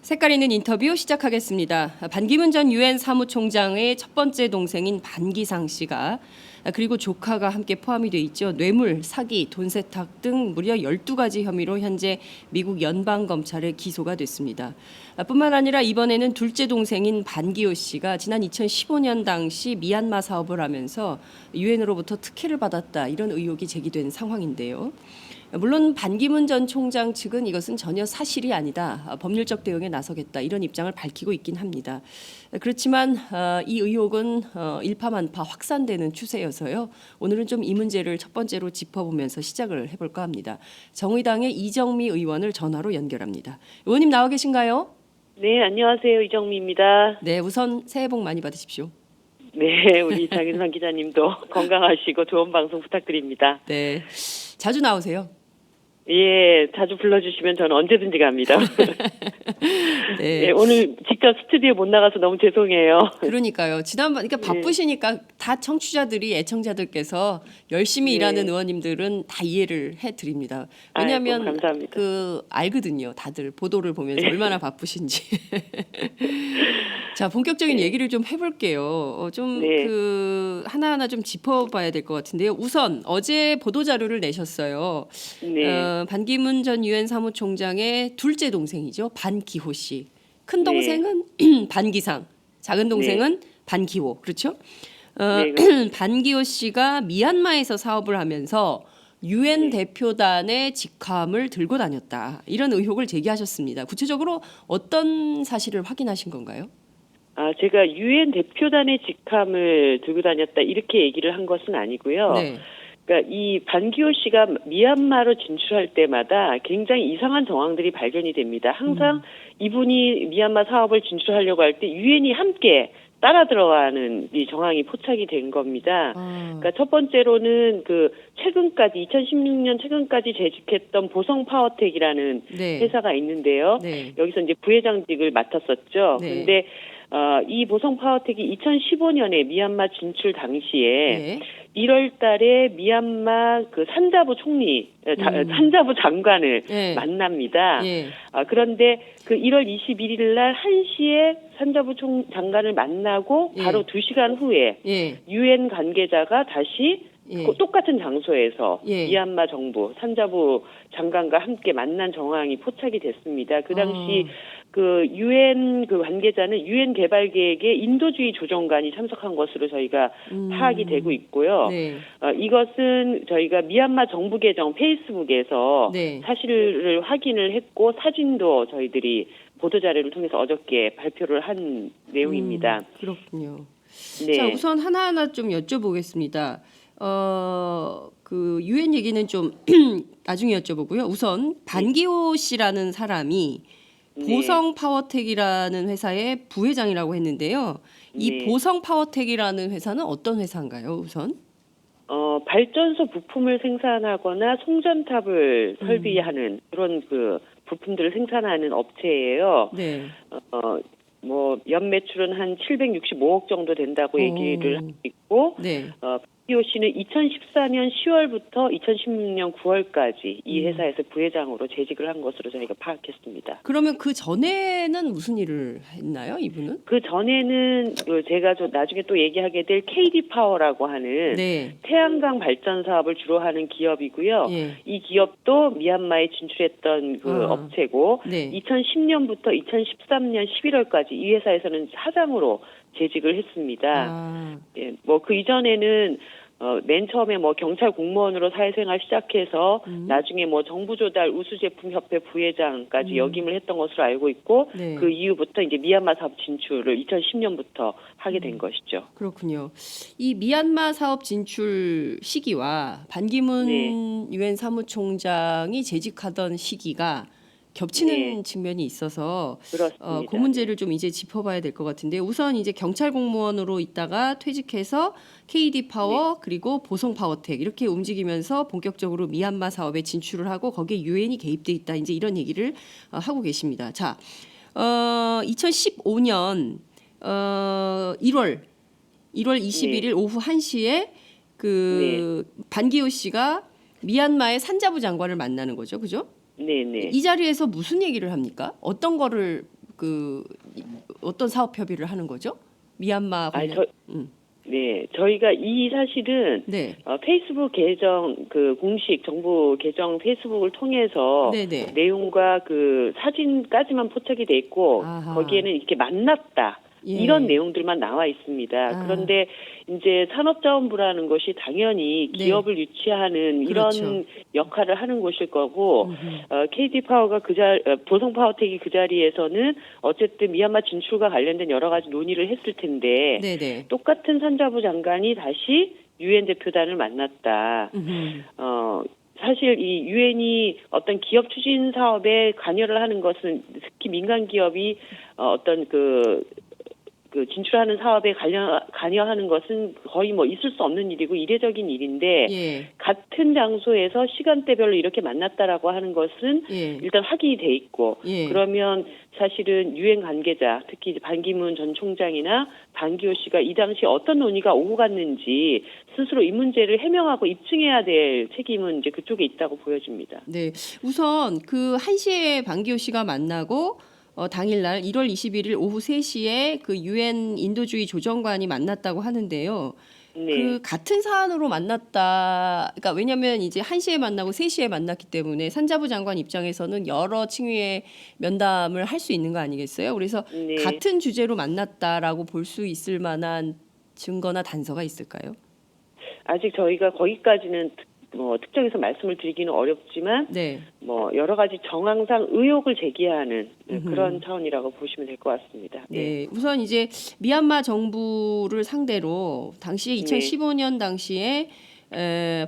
색깔 있는 인터뷰 시작하겠습니다. 반기문 전 유엔 사무총장의 첫 번째 동생인 반기상 씨가 그리고 조카가 함께 포함이 돼 있죠. 뇌물, 사기, 돈 세탁 등 무려 12가지 혐의로 현재 미국 연방검찰에 기소가 됐습니다. 뿐만 아니라 이번에는 둘째 동생인 반기호 씨가 지난 2015년 당시 미얀마 사업을 하면서 유엔으로부터 특혜를 받았다, 이런 의혹이 제기된 상황인데요. 물론 반기문 전 총장 측은 이것은 전혀 사실이 아니다, 법률적 대응에 나서겠다, 이런 입장을 밝히고 있긴 합니다. 그렇지만 이 의혹은 일파만파 확산되는 추세여서요. 오늘은 좀 이 문제를 첫 번째로 짚어보면서 시작을 해볼까 합니다. 정의당의 이정미 의원을 전화로 연결합니다. 의원님 나와 계신가요? 네, 안녕하세요. 이정미입니다. 네, 우선 새해 복 많이 받으십시오. 네, 우리 장윤선 기자님도 건강하시고 좋은 방송 부탁드립니다. 네, 자주 나오세요. 예, 자주 불러주시면 저는 언제든지 갑니다. 네. 네, 오늘 직접 스튜디오에 못 나가서 너무 죄송해요. 그러니까 네. 바쁘시니까 다 청취자들이, 애청자들께서 열심히 네. 일하는 의원님들은 다 이해를 해드립니다. 아이고, 왜냐하면 감사합니다. 알거든요. 다들 보도를 보면서 얼마나 바쁘신지. 자, 본격적인 얘기를 좀 해볼게요. 네. 하나하나 좀 짚어봐야 될 것 같은데요. 우선 어제 보도자료를 내셨어요. 네. 반기문 전 유엔 사무총장의 둘째 동생이죠. 반기호 씨. 큰 동생은 반기상, 작은 동생은 반기호. 그렇죠? 네. 반기호 씨가 미얀마에서 사업을 하면서 유엔 대표단의 직함을 들고 다녔다, 이런 의혹을 제기하셨습니다. 구체적으로 어떤 사실을 확인하신 건가요? 제가 유엔 대표단의 직함을 들고 다녔다 이렇게 얘기를 한 것은 아니고요. 네. 그러니까 이 반기호 씨가 미얀마로 진출할 때마다 굉장히 이상한 정황들이 발견이 됩니다. 항상 이분이 미얀마 사업을 진출하려고 할 때 유엔이 함께 따라 들어가는 이 정황이 포착이 된 겁니다. 그러니까 첫 번째로는 최근까지 2016년 최근까지 재직했던 보성 파워텍이라는 네. 회사가 있는데요. 네. 여기서 이제 부회장직을 맡았었죠. 네. 그런데 이 보성 파워텍이 2015년에 미얀마 진출 당시에 네. 1월 달에 미얀마 산자부 총리, 산자부 장관을 네. 만납니다. 예. 그런데 1월 21일 날 1시에 산자부 장관을 만나고 바로 2시간 후에 예. 유엔 관계자가 다시 똑같은 장소에서 예. 미얀마 정부 산자부 장관과 함께 만난 정황이 포착이 됐습니다. 그 당시 유엔 관계자는 유엔 개발 계획에 인도주의 조정관이 참석한 것으로 저희가 파악이 되고 있고요. 네. 이것은 저희가 미얀마 정부 계정 페이스북에서 네. 사실을 확인을 했고 사진도 저희들이 보도자료를 통해서 어저께 발표를 한 내용입니다. 그렇군요. 네. 자, 우선 하나하나 좀 여쭤보겠습니다. 유엔 얘기는 좀 나중에 여쭤보고요. 우선 반기호 씨라는 사람이 보성 파워텍이라는 회사의 부회장이라고 했는데요. 이 보성 파워텍이라는 회사는 어떤 회사인가요, 우선? 발전소 부품을 생산하거나 송전탑을 설비하는 그런 부품들을 생산하는 업체예요. 네. 연매출은 한 765억 정도 된다고 얘기를 하고 있고, 네. 반기호 씨는 2014년 10월부터 2016년 9월까지 이 회사에서 부회장으로 재직을 한 것으로 저희가 파악했습니다. 그러면 그 전에는 무슨 일을 했나요, 이분은? 그 전에는 제가 나중에 또 얘기하게 될 KD 파워라고 하는 네. 태양광 발전 사업을 주로 하는 기업이고요. 예. 이 기업도 미얀마에 진출했던 업체고, 네. 2010년부터 2013년 11월까지 이 회사에서는 사장으로 재직을 했습니다. 예, 그 이전에는 맨 처음에 경찰 공무원으로 사회생활 시작해서 나중에 정부조달 우수제품협회 부회장까지 역임을 했던 것으로 알고 있고, 네. 그 이후부터 이제 미얀마 사업 진출을 2010년부터 하게 된 것이죠. 그렇군요. 이 미얀마 사업 진출 시기와 반기문 유엔 사무총장이 재직하던 시기가 겹치는 측면이 있어서 그렇습니다. 그 문제를 좀 이제 짚어봐야 될 것 같은데, 우선 이제 경찰 공무원으로 있다가 퇴직해서 KD 파워 그리고 보성 파워텍 이렇게 움직이면서 본격적으로 미얀마 사업에 진출을 하고 거기에 유엔이 개입돼 있다, 이제 이런 얘기를 하고 계십니다. 자, 2015년 1월 21일 오후 1시에 반기호 씨가 미얀마의 산자부 장관을 만나는 거죠, 그죠? 네네. 이 자리에서 무슨 얘기를 합니까? 어떤 거를 그 어떤 사업 협의를 하는 거죠? 미얀마 아니, 관련. 네, 저희가 이 사실은 네. 페이스북 계정 그 공식 정부 계정 페이스북을 통해서 네네. 내용과 그 사진까지만 포착이 돼 있고 아하. 거기에는 이렇게 만났다 예. 이런 내용들만 나와 있습니다. 아. 그런데 이제 산업자원부라는 것이 당연히 네. 기업을 유치하는 그렇죠. 이런 역할을 하는 곳일 거고 음흠. KT 파워가 보성 파워텍이 그 자리에서는 어쨌든 미얀마 진출과 관련된 여러 가지 논의를 했을 텐데 네네. 똑같은 산자부 장관이 다시 유엔 대표단을 만났다. 음흠. 사실 이 유엔이 어떤 기업 추진 사업에 관여를 하는 것은 특히 민간 기업이 어떤 그 진출하는 사업에 관여하는 것은 거의 뭐 있을 수 없는 일이고 이례적인 일인데 예. 같은 장소에서 시간대별로 이렇게 만났다라고 하는 것은 예. 일단 확인이 돼 있고 예. 그러면 사실은 유엔 관계자 특히 이제 반기문 전 총장이나 반기호 씨가 이 당시 어떤 논의가 오고 갔는지 스스로 이 문제를 해명하고 입증해야 될 책임은 이제 그쪽에 있다고 보여집니다. 네. 우선 그 1시에 반기호 씨가 만나고 당일날 1월 21일 오후 3시에 그 유엔 인도주의 조정관이 만났다고 하는데요. 네. 그 같은 사안으로 만났다. 그러니까 왜냐하면 이제 1시에 만나고 3시에 만났기 때문에 산자부 장관 입장에서는 여러 층위의 면담을 할 수 있는 거 아니겠어요? 그래서 네. 같은 주제로 만났다라고 볼 수 있을 만한 증거나 단서가 있을까요? 아직 저희가 거기까지는 특정해서 말씀을 드리기는 어렵지만 네. 뭐 여러 가지 정황상 의혹을 제기하는 그런 차원이라고 보시면 될 것 같습니다. 네, 우선 이제 미얀마 정부를 상대로 당시 2015년 당시에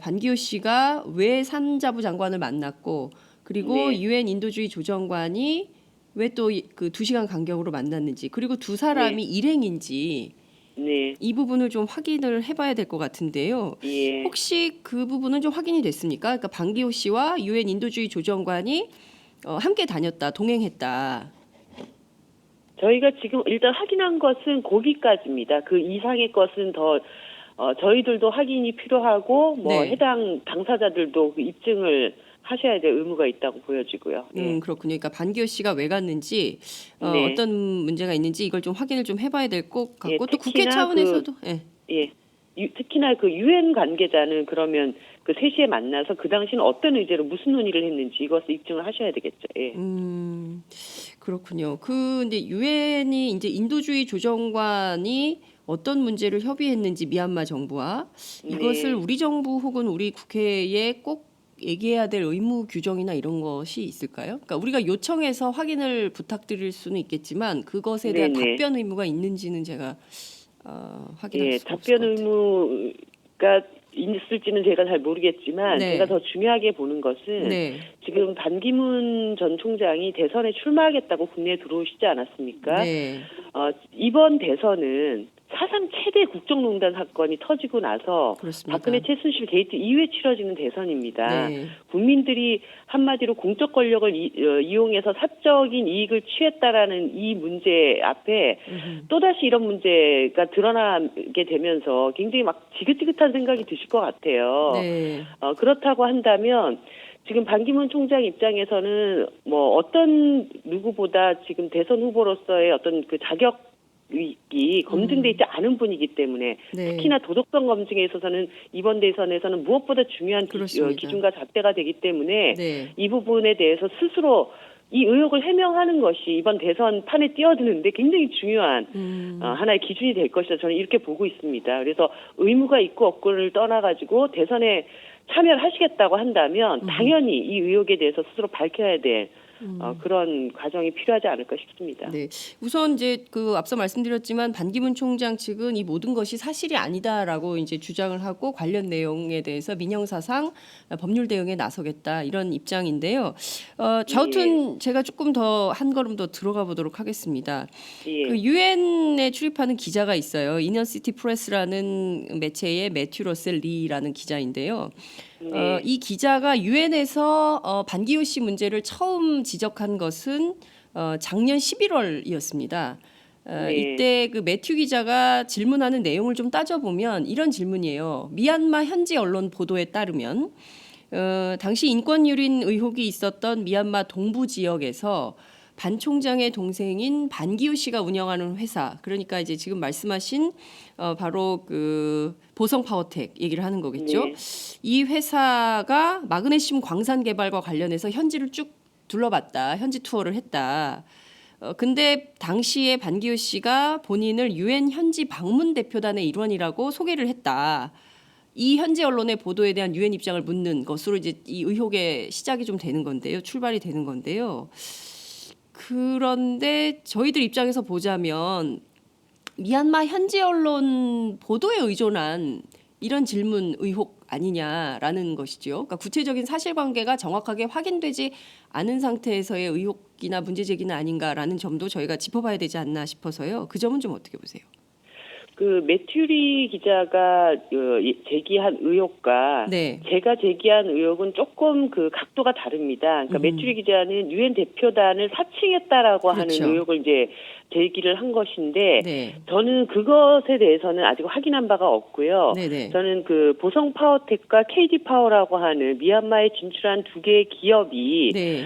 반기호 씨가 왜 산자부 장관을 만났고 그리고 네. 유엔 인도주의 조정관이 왜 또 그 2시간 간격으로 만났는지 그리고 두 사람이 일행인지 네. 이 부분을 좀 확인을 해봐야 될 것 같은데요. 예. 혹시 그 부분은 좀 확인이 됐습니까? 그러니까 반기호 씨와 유엔 인도주의 조정관이 함께 다녔다, 동행했다. 저희가 지금 일단 확인한 것은 거기까지입니다. 그 이상의 것은 더 저희들도 확인이 필요하고 뭐 네. 해당 당사자들도 그 입증을 하셔야 될 의무가 있다고 보여지고요. 예. 그렇군요. 그러니까 반기호 씨가 왜 갔는지 네. 어떤 문제가 있는지 이걸 좀 확인을 좀 해봐야 될 것 같고 예, 또 국회 특히나 차원에서도 예. 예. 특히나 그 유엔 관계자는 그러면 그 3시에 만나서 그 당시는 어떤 의제로 무슨 논의를 했는지 이것을 입증을 하셔야 되겠죠. 예. 그렇군요. 근데 유엔이 이제 인도주의 조정관이 어떤 문제를 협의했는지 미얀마 정부와 이것을 네. 우리 정부 혹은 우리 국회에 꼭 얘기해야 될 의무 규정이나 이런 것이 있을까요? 그러니까 우리가 요청해서 확인을 부탁드릴 수는 있겠지만 그것에 대한 네네. 답변 의무가 있는지는 제가 확인할 예, 수가 없을 답변 것 같아요. 의무가 있을지는 제가 잘 모르겠지만 네. 제가 더 중요하게 보는 것은 네, 지금 반기문 전 총장이 대선에 출마하겠다고 국내에 들어오시지 않았습니까? 네, 이번 대선은 사상 최대 국정농단 사건이 터지고 나서 그렇습니다. 박근혜 최순실 게이트 이후에 치러지는 대선입니다. 네, 국민들이 한마디로 공적 권력을 이용해서 사적인 이익을 취했다라는 이 문제 앞에 또다시 이런 문제가 드러나게 되면서 굉장히 막 지긋지긋한 생각이 드실 것 같아요. 네, 그렇다고 한다면 지금 반기문 총장 입장에서는 뭐 어떤 누구보다 지금 대선 후보로서의 어떤 그 자격이 검증돼 있지 않은 분이기 때문에 네. 특히나 도덕성 검증에 있어서는 이번 대선에서는 무엇보다 중요한 그렇습니다. 기준과 잣대가 되기 때문에 네. 이 부분에 대해서 스스로 이 의혹을 해명하는 것이 이번 대선 판에 뛰어드는데 굉장히 중요한 하나의 기준이 될 것이다. 저는 이렇게 보고 있습니다. 그래서 의무가 있고 없고를 떠나가지고 대선에 참여를 하시겠다고 한다면 당연히 이 의혹에 대해서 스스로 밝혀야 될 그런 과정이 필요하지 않을까 싶습니다. 네. 우선 이제 그 앞서 말씀드렸지만 반기문 총장 측은 이 모든 것이 사실이 아니다라고 이제 주장을 하고 관련 내용에 대해서 민형사상 법률 대응에 나서겠다 이런 입장인데요. 좌우튼 제가 조금 더 한 걸음 더 들어가 보도록 하겠습니다. 예. 그 유엔에 출입하는 기자가 있어요. 이너시티 프레스라는 매체의 매튜 러셀 리라는 기자인데요. 네. 이 기자가 유엔에서 반기호 씨 문제를 처음 지적한 것은 작년 11월이었습니다. 네. 이때 그 매튜 기자가 질문하는 내용을 좀 따져보면 이런 질문이에요. 미얀마 현지 언론 보도에 따르면 당시 인권 유린 의혹이 있었던 미얀마 동부 지역에서 반 총장의 동생인 반기호 씨가 운영하는 회사, 그러니까 이제 지금 말씀하신 바로 그 보성 파워텍 얘기를 하는 거겠죠. 네. 이 회사가 마그네슘 광산 개발과 관련해서 현지를 쭉 둘러봤다, 현지 투어를 했다. 근데 당시에 반기호 씨가 본인을 유엔 현지 방문 대표단의 일원이라고 소개를 했다. 이 현지 언론의 보도에 대한 유엔 입장을 묻는 것으로 이제 이 의혹의 시작이 좀 되는 건데요. 출발이 되는 건데요. 그런데 저희들 입장에서 보자면 미얀마 현지 언론 보도에 의존한 이런 질문 의혹 아니냐라는 것이죠. 그러니까 구체적인 사실관계가 정확하게 확인되지 않은 상태에서의 의혹이나 문제 제기는 아닌가라는 점도 저희가 짚어봐야 되지 않나 싶어서요. 그 점은 좀 어떻게 보세요? 그 매튜리 기자가 제기한 의혹과 네. 제가 제기한 의혹은 조금 그 각도가 다릅니다. 그러니까 매튜리 기자는 유엔 대표단을 사칭했다라고 그렇죠. 하는 의혹을 이제 제기를 한 것인데 네. 저는 그것에 대해서는 아직 확인한 바가 없고요. 네네. 저는 그 보성 파워텍과 KD 파워라고 하는 미얀마에 진출한 두 개의 기업이 네.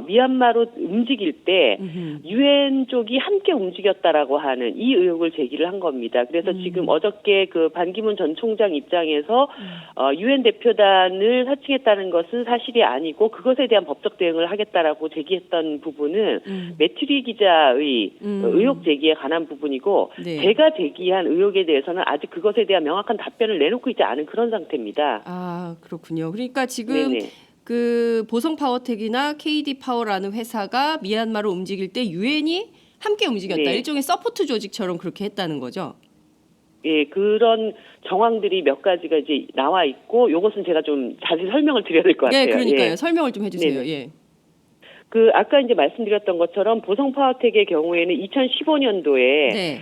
미얀마로 움직일 때 음흠. 유엔 쪽이 함께 움직였다라고 하는 이 의혹을 제기를 한 겁니다. 그래서 지금 어저께 그 반기문 전 총장 입장에서 유엔 대표단을 사칭했다는 것은 사실이 아니고 그것에 대한 법적 대응을 하겠다라고 제기했던 부분은 매튜리 기자의 의혹 제기에 관한 부분이고 네. 제가 제기한 의혹에 대해서는 아직 그것에 대한 명확한 답변을 내놓고 있지 않은 그런 상태입니다. 아, 그렇군요. 그러니까 지금 네네. 그 보성 파워텍이나 KD 파워라는 회사가 미얀마로 움직일 때 유엔이 함께 움직였다. 네. 일종의 서포트 조직처럼 그렇게 했다는 거죠. 예, 그런 정황들이 몇 가지가 이제 나와 있고 요것은 제가 좀 자세히 설명을 드려야 될 것 같아요. 네, 그러니까요. 예. 설명을 좀 해주세요. 네네. 예. 그 아까 이제 말씀드렸던 것처럼 보성 파워텍의 경우에는 2015년도에 네.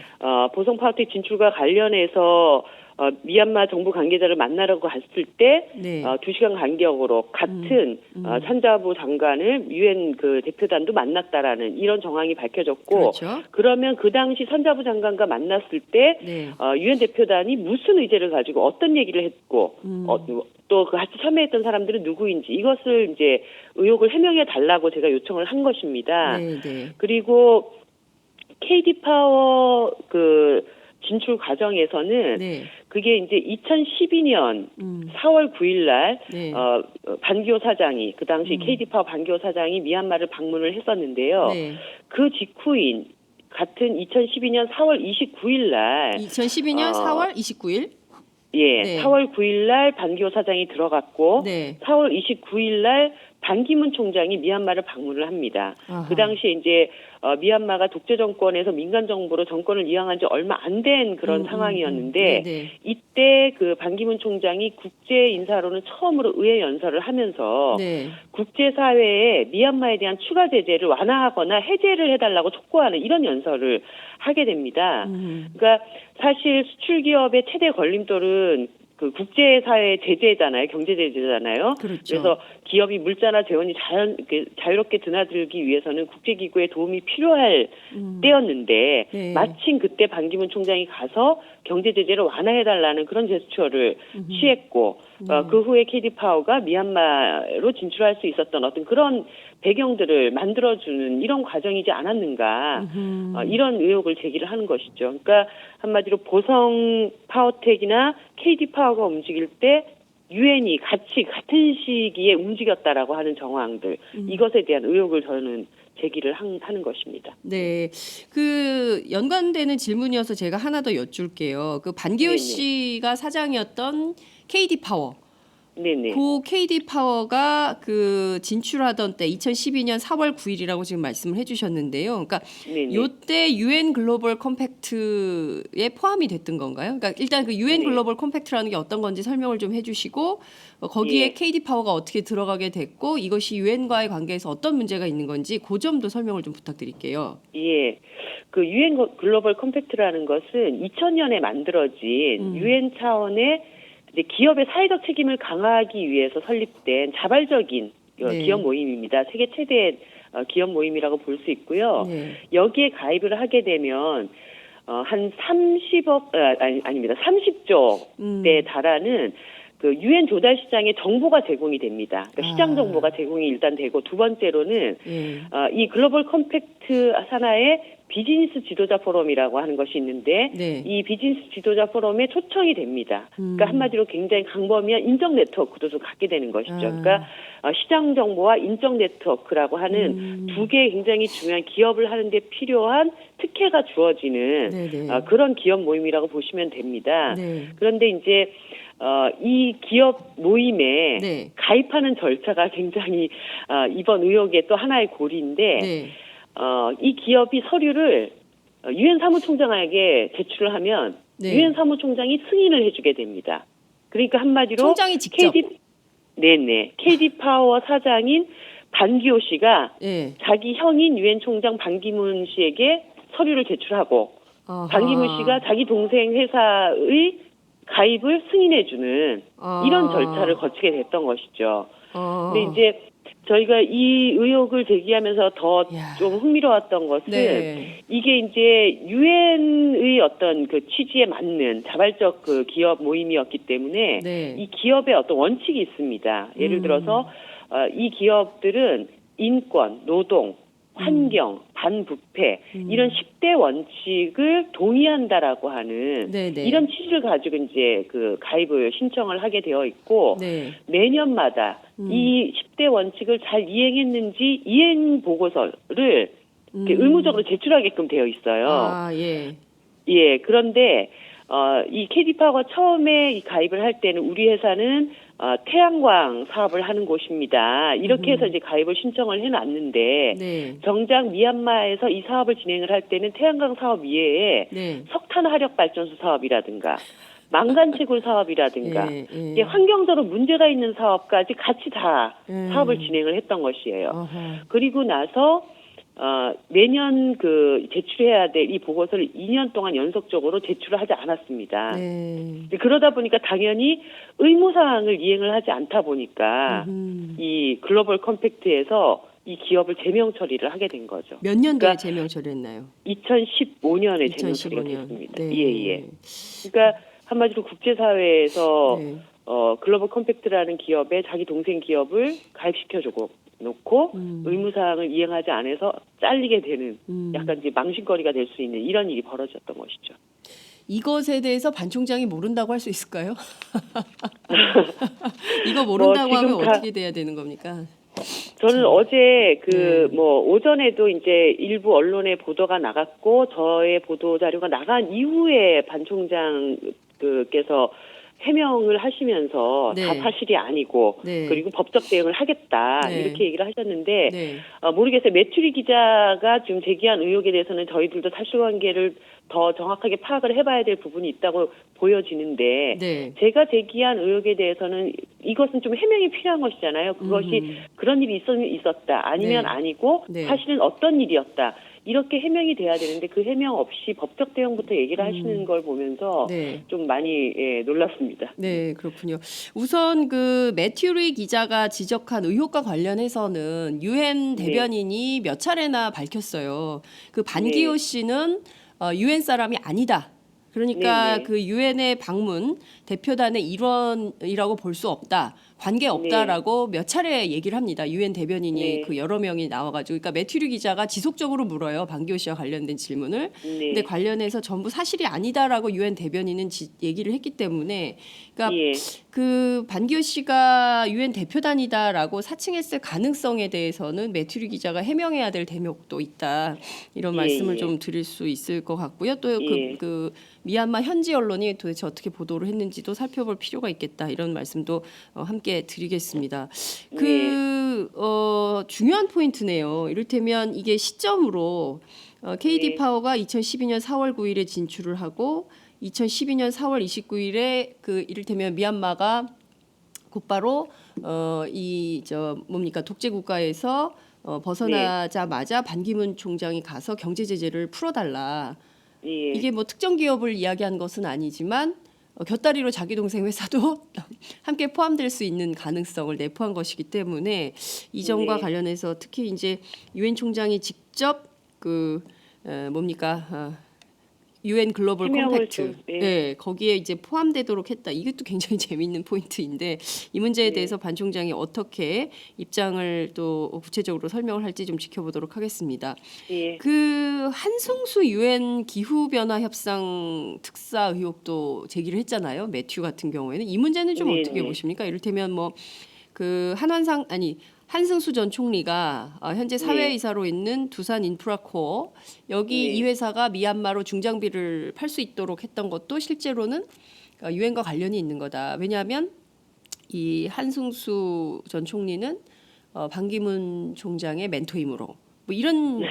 보성 파워텍 진출과 관련해서 미얀마 정부 관계자를 만나려고 갔을 때 네. 2시간 간격으로 같은 산자부 장관을 유엔 그 대표단도 만났다라는 이런 정황이 밝혀졌고 그렇죠. 그러면 그 당시 산자부 장관과 만났을 때 네. 유엔 대표단이 무슨 의제를 가지고 어떤 얘기를 했고 또 그 같이 참여했던 사람들은 누구인지 이것을 이제 의혹을 해명해 달라고 제가 요청을 한 것입니다. 네, 네. 그리고 KD 파워 그 진출 과정에서는 네. 그게 이제 2012년 4월 9일 날 네. 반기호 사장이 그 당시 KD 파워 반기호 사장이 미얀마를 방문을 했었는데요. 네. 그 직후인 같은 2012년 4월 29일 날 2012년 4월 29일. 예, 네. 4월 9일 날 반기호 사장이 들어갔고 네. 4월 29일 날 반기문 총장이 미얀마를 방문을 합니다. 아하. 그 당시에 이제 미얀마가 독재 정권에서 민간 정부로 정권을 이양한 지 얼마 안 된 그런 상황이었는데 네. 이때 그 반기문 총장이 국제 인사로는 처음으로 의회 연설을 하면서 네. 국제사회에 미얀마에 대한 추가 제재를 완화하거나 해제를 해달라고 촉구하는 이런 연설을 하게 됩니다. 그러니까 사실 수출기업의 최대 걸림돌은 그 국제사회 제재잖아요. 경제 제재잖아요. 그렇죠. 그래서 기업이 물자나 재원이 자유롭게 드나들기 위해서는 국제기구의 도움이 필요할 때였는데 네. 마침 그때 반기문 총장이 가서 경제 제재를 완화해달라는 그런 제스처를 취했고 그 후에 KD 파워가 미얀마로 진출할 수 있었던 어떤 그런 배경들을 만들어주는 이런 과정이지 않았는가 이런 의혹을 제기를 하는 것이죠. 그러니까 한마디로 보성 파워텍이나 KD 파워가 움직일 때 유엔이 같이 같은 시기에 움직였다라고 하는 정황들 이것에 대한 의혹을 저는 제기를 하는 것입니다. 네, 그 연관되는 질문이어서 제가 하나 더 여쭐게요. 그 반기호 네네. 씨가 사장이었던 KD 파워. 네네. 그 KD 파워가 그 진출하던 때 2012년 4월 9일이라고 지금 말씀을 해주셨는데요. 그러니까 네네. 요때 UN 글로벌 컴팩트에 포함이 됐던 건가요? 그러니까 일단 그 UN 네. 글로벌 컴팩트라는 게 어떤 건지 설명을 좀 해주시고 거기에 예. KD 파워가 어떻게 들어가게 됐고 이것이 UN과의 관계에서 어떤 문제가 있는 건지 그 점도 설명을 좀 부탁드릴게요. 예. 그 유엔 글로벌 컴팩트라는 것은 2000년에 만들어진 유엔 차원의 이제 기업의 사회적 책임을 강화하기 위해서 설립된 자발적인 네. 기업 모임입니다. 세계 최대 기업 모임이라고 볼 수 있고요. 네. 여기에 가입을 하게 되면 한 30억 아닙니다. 30조에 달하는 그 유엔 조달 시장에 정보가 제공이 됩니다. 그러니까 시장 아. 정보가 제공이 일단 되고 두 번째로는 예. 이 글로벌 컴팩트 산하에 비즈니스 지도자 포럼이라고 하는 것이 있는데 네. 이 비즈니스 지도자 포럼에 초청이 됩니다. 그러니까 한마디로 굉장히 강범위한 인적 네트워크도 좀 갖게 되는 것이죠. 그러니까 시장 정보와 인적 네트워크라고 하는 두 개의 굉장히 중요한 기업을 하는 데 필요한 특혜가 주어지는 네네. 그런 기업 모임이라고 보시면 됩니다. 네. 그런데 이제 이 기업 모임에 네. 가입하는 절차가 굉장히 이번 의혹의 또 하나의 고리인데 네. 이 기업이 서류를 유엔 사무총장에게 제출을 하면 네. 유엔 사무총장이 승인을 해주게 됩니다. 그러니까 한마디로 총장이 직접. KD 파워 사장인 반기호 씨가 예. 자기 형인 유엔 총장 반기문 씨에게 서류를 제출하고 아하. 반기문 씨가 자기 동생 회사의 가입을 승인해주는 이런 절차를 거치게 됐던 것이죠. 근데 이제 저희가 이 의혹을 제기하면서 더 야. 좀 흥미로웠던 것은 네. 이게 이제 유엔의 어떤 그 취지에 맞는 자발적 그 기업 모임이었기 때문에 네. 이 기업의 어떤 원칙이 있습니다. 예를 들어서 이 기업들은 인권, 노동, 환경, 반부패 이런 10대 원칙을 동의한다라고 하는 네네. 이런 취지를 가지고 이제 그 가입을 신청을 하게 되어 있고 네. 매년마다 이 10대 원칙을 잘 이행했는지 이행 보고서를 이렇게 의무적으로 제출하게끔 되어 있어요. 아, 예. 예, 그런데 이 KD파워가 처음에 이 가입을 할 때는 우리 회사는 태양광 사업을 하는 곳입니다. 이렇게 해서 이제 가입을 신청을 해놨는데 네. 정작 미얀마에서 이 사업을 진행을 할 때는 태양광 사업 이외에 네. 석탄 화력 발전소 사업이라든가 망간 채굴 사업이라든가 예, 예. 이게 환경적으로 문제가 있는 사업까지 같이 다 사업을 진행을 했던 것이에요. 어허. 그리고 나서 매년 그 제출해야 될 이 보고서를 2년 동안 연속적으로 제출을 하지 않았습니다. 네. 그러다 보니까 당연히 의무사항을 이행을 하지 않다 보니까 이 글로벌 컴팩트에서 이 기업을 제명 처리를 하게 된 거죠. 몇 년도에 그러니까 제명 처리했나요? 2015년에 제명 2015년. 처리가 됐습니다. 네. 예. 그러니까 한마디로 국제사회에서 네. 글로벌 컴팩트라는 기업에 자기 동생 기업을 가입시켜주고 놓고 의무사항을 이행하지 않아서 잘리게 되는 약간 이제 망신거리가 될 수 있는 이런 일이 벌어졌던 것이죠. 이것에 대해서 반 총장이 모른다고 할 수 있을까요? 이거 모른다고 하면 지금 어떻게 돼야 되는 겁니까? 저는 어제 네. 오전에도 이제 일부 언론에 보도가 나갔고 저의 보도 자료가 나간 이후에 반 총장께서 해명을 하시면서 네. 다 사실이 아니고 네. 그리고 법적 대응을 하겠다 네. 이렇게 얘기를 하셨는데 네. 모르겠어요. 매튜리 기자가 지금 제기한 의혹에 대해서는 저희들도 사실관계를 더 정확하게 파악을 해봐야 될 부분이 있다고 보여지는데 네. 제가 제기한 의혹에 대해서는 이것은 좀 해명이 필요한 것이잖아요. 그것이 그런 일이 있었다 아니면 네. 아니고 네. 사실은 어떤 일이었다. 이렇게 해명이 돼야 되는데 그 해명 없이 법적 대응부터 얘기를 하시는 걸 보면서 네. 좀 많이 놀랐습니다. 네, 그렇군요. 우선 그 매튜리 기자가 지적한 의혹과 관련해서는 유엔 대변인이 몇 차례나 밝혔어요. 그 반기호 씨는 유엔 사람이 아니다. 그러니까 네네. 그 유엔의 방문 대표단의 일원이라고 볼 수 없다. 관계 없다라고 몇 차례 얘기를 합니다. 유엔 대변인이 네. 그 여러 명이 나와가지고, 그러니까 매튜리 기자가 지속적으로 물어요. 반기호 씨와 관련된 질문을. 근데 관련해서 전부 사실이 아니다라고 유엔 대변인은 얘기를 했기 때문에, 그러니까 예. 그 반기호 씨가 유엔 대표단이다라고 사칭했을 가능성에 대해서는 매튜리 기자가 해명해야 될 대목도 있다. 이런 말씀을 좀 드릴 수 있을 것 같고요. 또 그 미얀마 현지 언론이 도대체 어떻게 보도를 했는지도 살펴볼 필요가 있겠다. 이런 말씀도 함께 드리겠습니다. 중요한 포인트네요. 이를테면 이게 시점으로 KD 파워가 2012년 4월 9일에 진출을 하고 2012년 4월 29일에 그 이를테면 미얀마가 곧바로 독재 국가에서 벗어나자마자 반기문 총장이 가서 경제 제재를 풀어달라. 이게 뭐 특정 기업을 이야기한 것은 아니지만 곁다리로 자기 동생 회사도 함께 포함될 수 있는 가능성을 내포한 것이기 때문에 이 점과 관련해서 특히 이제 유엔 총장이 직접 UN 글로벌 해명을 컴팩트, 좀, 예. 네, 거기에 이제 포함되도록 했다. 이것도 굉장히 재미있는 포인트인데 이 문제에 네. 대해서 반 총장이 어떻게 입장을 또 구체적으로 설명을 할지 좀 지켜보도록 하겠습니다. 예. 그 한승수 UN 기후 변화 협상 특사 의혹도 제기를 했잖아요. 매튜 같은 경우에는 이 문제는 좀 네, 어떻게 네. 보십니까? 이를테면 뭐 그 한승수 전 총리가 현재 사회이사로 있는 두산 인프라코어 여기 네. 이 회사가 미얀마로 중장비를 팔 수 있도록 했던 것도 실제로는 유엔과 관련이 있는 거다. 왜냐하면 이 한승수 전 총리는 반기문 총장의 멘토이므로 뭐 이런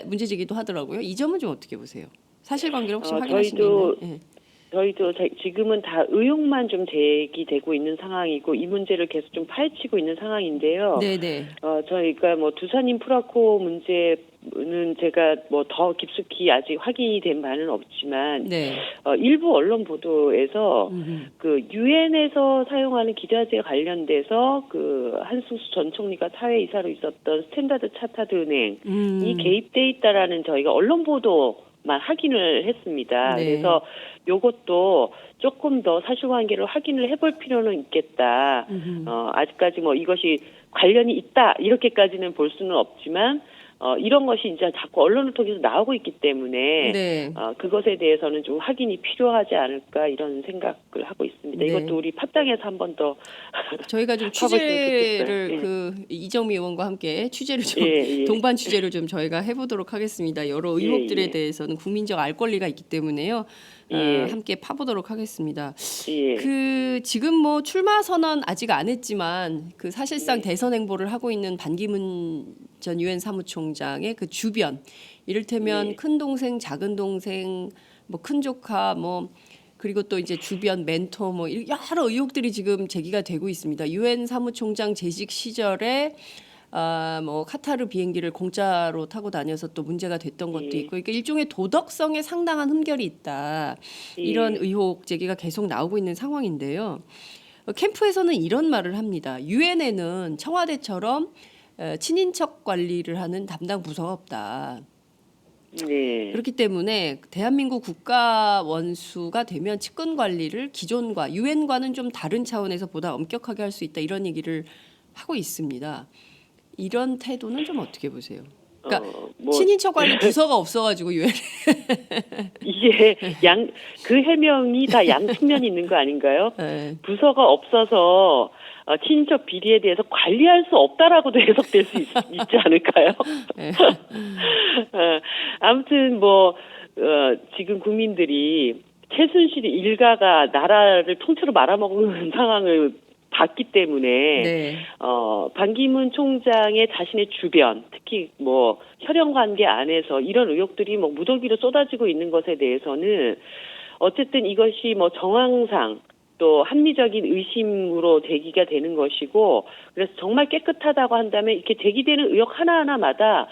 문제 제기도 하더라고요. 이 점은 좀 어떻게 보세요? 사실관계를 혹시 확인하신 게 있나요? 예. 저희도 지금은 다 의혹만 좀 제기되고 있는 상황이고 이 문제를 계속 좀 파헤치고 있는 상황인데요. 네네. 저희가 뭐 두산 인프라코 문제는 제가 뭐 더 깊숙이 아직 확인이 된 바는 없지만 네. 일부 언론 보도에서 그 유엔에서 사용하는 기자재 관련돼서 그 한승수 전 총리가 사회이사로 있었던 스탠다드 차타드 은행이 개입돼 있다라는 저희가 언론 보도만 확인을 했습니다. 네. 그래서 요것도 조금 더 사실관계를 확인을 해볼 필요는 있겠다. 아직까지 뭐 이것이 관련이 있다 이렇게까지는 볼 수는 없지만 이런 것이 이제 자꾸 언론을 통해서 나오고 있기 때문에 네. 그것에 대해서는 좀 확인이 필요하지 않을까 이런 생각을 하고 있습니다. 네. 이것도 우리 팟당에서 한 번 더 저희가 좀 파봤으면 취재를 좋겠어요. 예. 그 이정미 의원과 함께 취재를 좀 예. 동반 취재를 좀 저희가 해보도록 하겠습니다. 여러 의혹들에 예. 대해서는 국민적 알 권리가 있기 때문에요. 예. 함께 파보도록 하겠습니다. 예. 그 지금 뭐 출마 선언 아직 안 했지만 그 사실상 대선 행보를 하고 있는 반기문 전 유엔 사무총장의 그 주변 이를테면 큰 동생, 작은 동생, 뭐 큰 조카 뭐 그리고 또 이제 주변 멘토 뭐 여러 의혹들이 지금 제기가 되고 있습니다. 유엔 사무총장 재직 시절에 뭐 카타르 비행기를 공짜로 타고 다녀서 또 문제가 됐던 것도 있고, 그러니까 일종의 도덕성에 상당한 흠결이 있다. 이런 의혹 제기가 계속 나오고 있는 상황인데요. 캠프에서는 이런 말을 합니다. 유엔에는 청와대처럼 친인척 관리를 하는 담당 부서가 없다. 네. 그렇기 때문에 대한민국 국가 원수가 되면 측근 관리를 기존과 유엔과는 좀 다른 차원에서 보다 엄격하게 할 수 있다 이런 얘기를 하고 있습니다. 이런 태도는 좀 어떻게 보세요? 그러니까 친인척 관리 부서가 없어가지고 유엔 이게 그 해명이 다 양 측면이 있는 거 아닌가요? 네. 부서가 없어서 친인척 비리에 대해서 관리할 수 없다라고도 해석될 수 있지 않을까요? 네. 아무튼 지금 국민들이 최순실 일가가 나라를 통째로 말아먹는 상황을 봤기 때문에 네. 반기문 총장의 자신의 주변, 특히 혈연 관계 안에서 이런 의혹들이 무더기로 쏟아지고 있는 것에 대해서는 어쨌든 이것이 정황상 또 합리적인 의심으로 제기가 되는 것이고, 그래서 정말 깨끗하다고 한다면 이렇게 제기되는 의혹 하나하나마다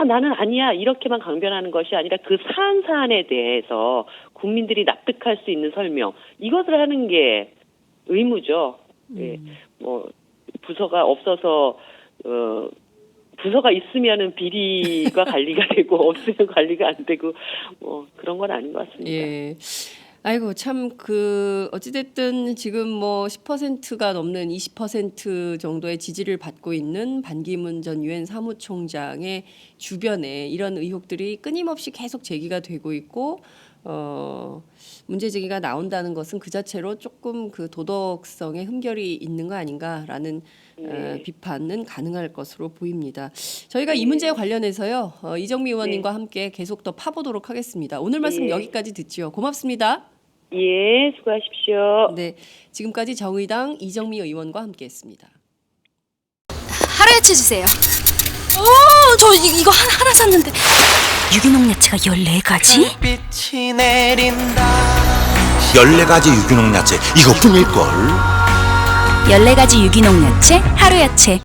나는 아니야 이렇게만 강변하는 것이 아니라 그 사안에 대해서 국민들이 납득할 수 있는 설명, 이것을 하는 게 의무죠. 예, 부서가 없어서 부서가 있으면은 비리가 관리가 되고 없으면 관리가 안 되고 그런 건 아닌 것 같습니다. 예. 아이고 참 어찌됐든 지금 10%가 넘는 20% 정도의 지지를 받고 있는 반기문 전 유엔 사무총장의 주변에 이런 의혹들이 끊임없이 계속 제기가 되고 있고 문제 제기가 나온다는 것은 그 자체로 조금 그 도덕성의 흠결이 있는 거 아닌가라는 비판은 가능할 것으로 보입니다. 저희가 이 문제에 관련해서요 이정미 의원님과 함께 계속 더 파보도록 하겠습니다. 오늘 말씀 여기까지 듣지요. 고맙습니다. 예, 수고하십시오. 네, 지금까지 정의당 이정미 의원과 함께했습니다. 하루야채 주세요. 저 이거 하나 샀는데 유기농 야채가 14가지? 빛이 내린다. 14가지 유기농 야채 이것뿐일걸. 14가지 유기농 야채 하루야채.